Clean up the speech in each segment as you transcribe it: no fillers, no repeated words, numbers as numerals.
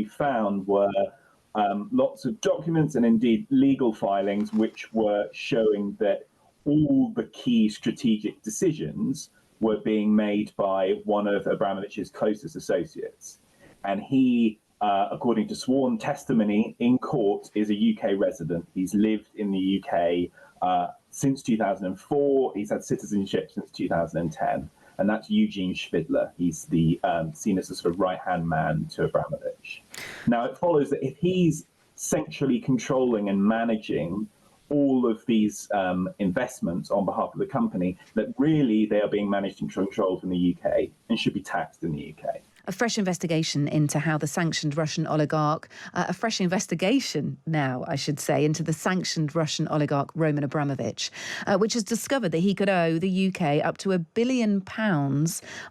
we found were lots of documents and indeed legal filings which were showing that all the key strategic decisions were being made by one of Abramovich's closest associates. And he, according to sworn testimony in court, is a UK resident. He's lived in the UK since 2004. He's had citizenship since 2010. And that's Eugene Schvidler. He's the seen as a sort of right-hand man to Abramovich. Now, it follows that if he's centrally controlling and managing all of these investments on behalf of the company, that really they are being managed and controlled from the UK and should be taxed in the UK. A fresh investigation into how the sanctioned Russian oligarch, a fresh investigation now, I should say, into the sanctioned Russian oligarch Roman Abramovich, which has discovered that he could owe the UK up to £1 billion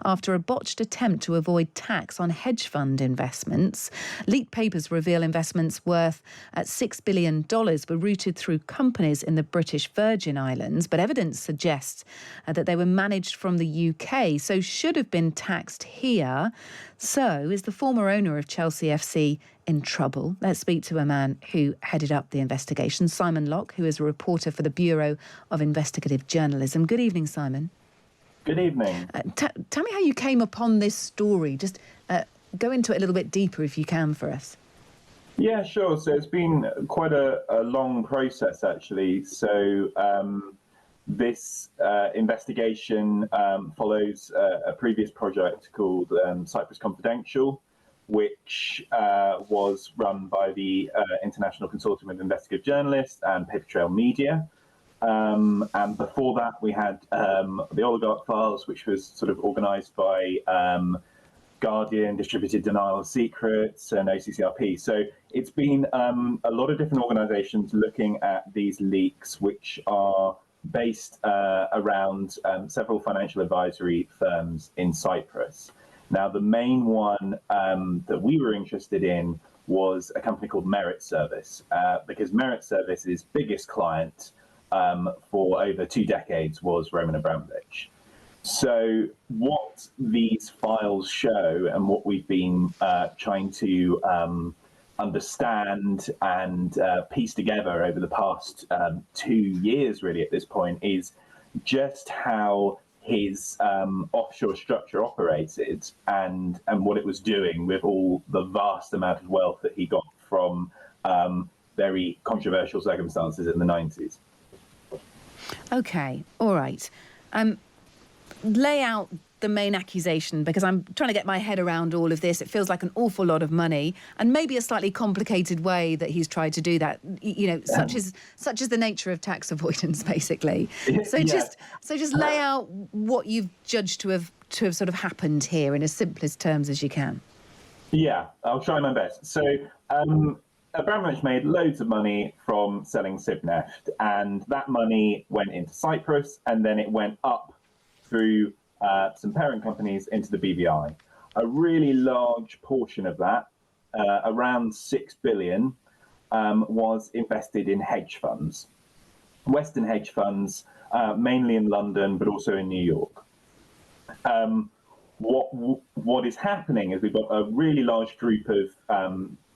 after a botched attempt to avoid tax on hedge fund investments. Leaked papers reveal investments worth $6 billion were routed through companies in the British Virgin Islands, but evidence suggests that they were managed from the UK, so should have been taxed here. So, is the former owner of Chelsea FC in trouble? Let's speak to a man who headed up the investigation, Simon Locke, who is a reporter for the Bureau of Investigative Journalism. Good evening, Simon. Good evening. Tell me how you came upon this story. Just go into it a little bit deeper if you can for us. Yeah, sure. So it's been quite a long process, actually. So this investigation follows a previous project called Cyprus Confidential, which was run by the International Consortium of Investigative Journalists and Paper Trail Media. And before that, we had the oligarch files, which was sort of organised by Guardian, Distributed Denial of Secrets, and OCCRP. So it's been a lot of different organisations looking at these leaks, which are based around several financial advisory firms in Cyprus. Now, the main one that we were interested in was a company called Merit Service, because Merit Service's biggest client for over 2 decades was Roman Abramovich. So what these files show and what we've been trying to understand and piece together over the past 2 years, really, at this point, is just how his offshore structure operated and what it was doing with all the vast amount of wealth that he got from very controversial circumstances in the 90s. OK, all right. Lay out the main accusation, because I'm trying to get my head around all of this. It feels like an awful lot of money, and maybe a slightly complicated way that he's tried to do that. You know, such is the nature of tax avoidance, basically. So Yeah. just lay out what you've judged to have sort of happened here in as simplest terms as you can. Yeah, I'll try my best. So Abramovich made loads of money from selling Sibneft, and that money went into Cyprus, and then it went up through some parent companies into the BVI. A really large portion of that, around 6 billion, was invested in hedge funds, Western hedge funds, mainly in London, but also in New York. What is happening is we've got a really large group of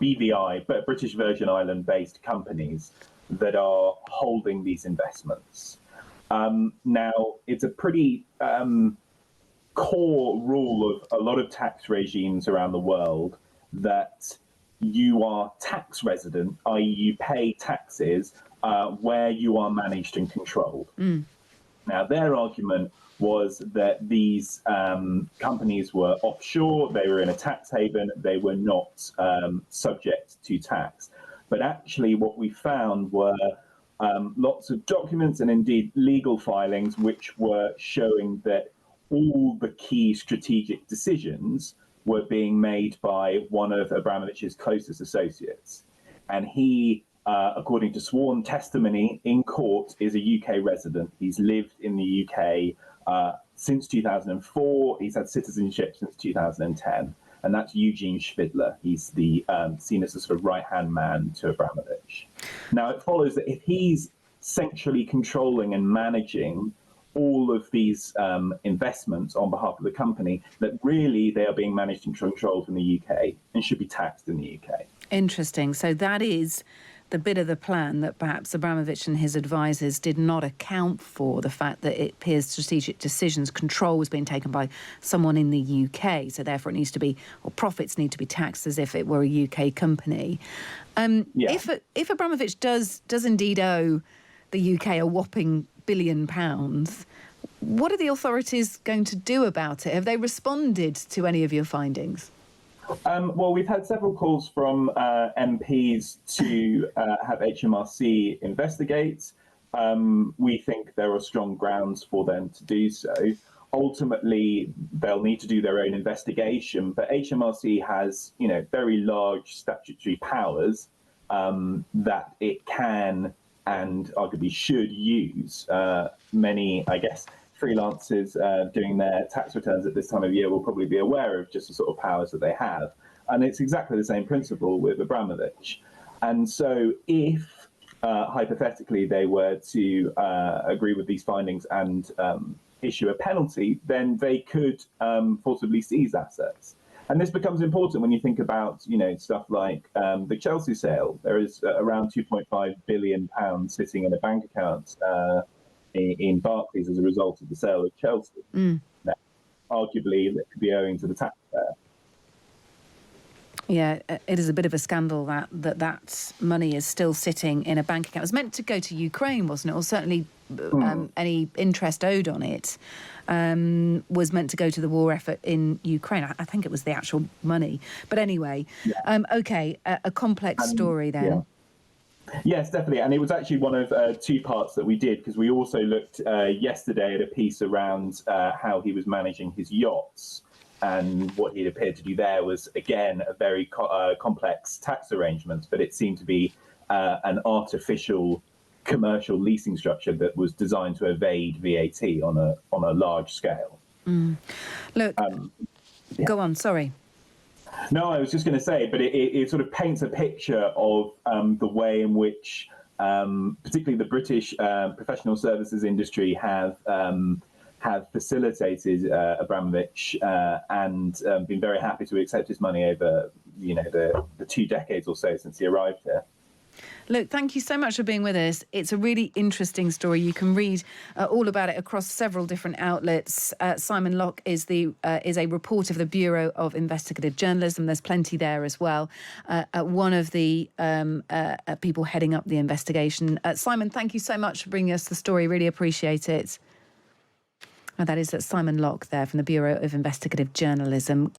BVI, but British Virgin Island-based companies that are holding these investments. Now, it's a pretty core rule of a lot of tax regimes around the world that you are tax resident, i.e. you pay taxes where you are managed and controlled. Now, their argument was that these companies were offshore, they were in a tax haven, they were not subject to tax. But actually what we found were lots of documents and indeed legal filings which were showing that all the key strategic decisions were being made by one of Abramovich's closest associates. And he, according to sworn testimony in court, is a UK resident. He's lived in the UK since 2004. He's had citizenship since 2010. And that's Eugene Schvidler. He's the seen as a sort of right-hand man to Abramovich. Now, it follows that if he's centrally controlling and managing all of these investments on behalf of the company, that really they are being managed and controlled from the UK and should be taxed in the UK. Interesting. So that is the bit of the plan that perhaps Abramovich and his advisors did not account for, the fact that it appears strategic decisions, control was being taken by someone in the UK. So therefore it needs to be, or profits need to be taxed as if it were a UK company. If Abramovich does indeed owe the UK a whopping £1 billion, what are the authorities going to do about it? Have they responded to any of your findings? Well, we've had several calls from MPs to have HMRC investigate. We think there are strong grounds for them to do so. Ultimately, they'll need to do their own investigation, but HMRC has, very large statutory powers that it can and arguably should use. Many, I guess, freelancers doing their tax returns at this time of year will probably be aware of just the sort of powers that they have. And it's exactly the same principle with Abramovich. And so if, hypothetically, they were to agree with these findings and issue a penalty, then they could forcibly seize assets. And this becomes important when you think about, stuff like the Chelsea sale. There is around £2.5 billion sitting in a bank account in Barclays as a result of the sale of Chelsea. Now, arguably, that could be owing to the taxpayer. Yeah, it is a bit of a scandal that money is still sitting in a bank account. It was meant to go to Ukraine, wasn't it? Or certainly any interest owed on it was meant to go to the war effort in Ukraine. I think it was the actual money. But anyway, a complex story then. Yeah. Yes, definitely. And it was actually one of two parts that we did, because we also looked yesterday at a piece around how he was managing his yachts. And what he appeared to do there was, again, a very complex tax arrangement, but it seemed to be an artificial commercial leasing structure that was designed to evade VAT on a large scale. Look, go on, sorry. No, I was just going to say, but it sort of paints a picture of the way in which particularly the British professional services industry have facilitated Abramovich and been very happy to accept his money over, the 2 decades or so since he arrived here. Look, thank you so much for being with us. It's a really interesting story. You can read all about it across several different outlets. Simon Locke is a reporter of the Bureau of Investigative Journalism. There's plenty there as well. One of the people heading up the investigation. Simon, thank you so much for bringing us the story. Really appreciate it. And that is Simon Locke there from the Bureau of Investigative Journalism.